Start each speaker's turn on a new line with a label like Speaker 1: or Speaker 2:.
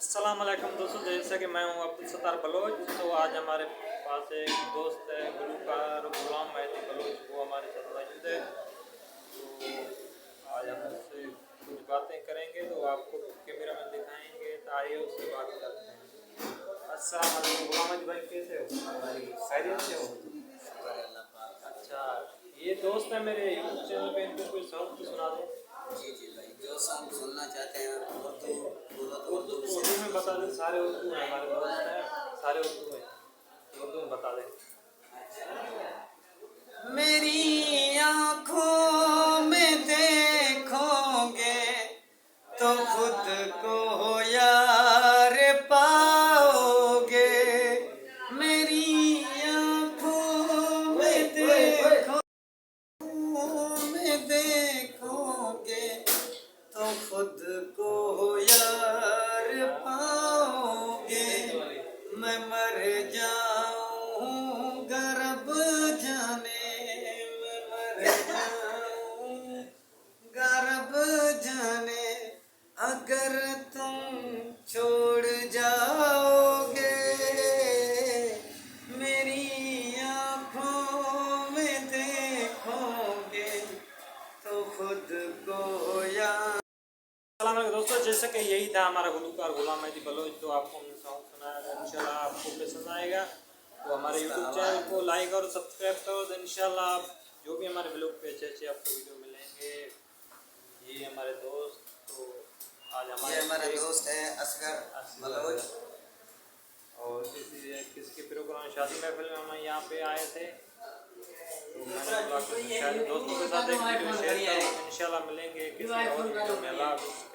Speaker 1: अस्सलाम वालेकुम दोस्तों, जैसा कि मैं हूं अब्दुल सत्तार बलोच। तो आज हमारे पास एक दोस्त है गुलूकार गुलाम मेहदी बलोच, वो हमारे साथ मौजूद है। तो आज हम उससे कुछ बातें करेंगे तो आपको कैमरा में दिखाएंगे, तो आइए उससे बात करते हैं। अस्सलाम वालेकुम गुलाम मेहदी भाई, कैसे हो? खैरियत से हो? अच्छा, ये दोस्त है मेरे यूट्यूब चैनल पे, इनको कोई सॉन्ग तो सुना दो।
Speaker 2: जी जी भाई, जो सॉन्ग सुनना चाहते हैं उर्दू बोलो तो
Speaker 1: उर्दू
Speaker 2: उर्दू से।
Speaker 1: उर्दू में बता दें, सारे उर्दू हैं, हमारे दोस्त हैं सारे उर्दू हैं, उर्दू में बता दें।
Speaker 2: मेरी आँखों में देखोगे तो खुद को यार पाओगे। मेरी आँखों में देखोगे तो खुद को यार पाओगे। मैं मर जाऊं गर्ब जाने, मैं मर जाऊं गर्ब जाने, अगर तुम छोड़ जाओगे। मेरी आँखों में देखोगे तो खुद को यार।
Speaker 1: सलाम अलैकुम दोस्तों, जैसे कि यही था हमारा गुलूकार गुलाम मेहदी बलोच। तो आपको हमने सॉन्ग सुनाया, इंशाल्लाह आपको पसंद आएगा। तो हमारे यूट्यूब चैनल को लाइक और सब्सक्राइब करो, तो इंशाल्लाह आप जो भी हमारे ब्लॉग पे अच्छे आपको वीडियो मिलेंगे। ये हमारे दोस्त, तो आज
Speaker 2: हमारा दोस्त है असगर बलोच।
Speaker 1: और किसी प्रोग्राम शादी महफिल में हम यहाँ पे आए थे, तो मैंने बोला कि दोस्तों के साथ एक वीडियो शेयर करो। इंशाल्लाह मिलेंगे किसी और वीडियो में। अल्लाह हाफ़िज़।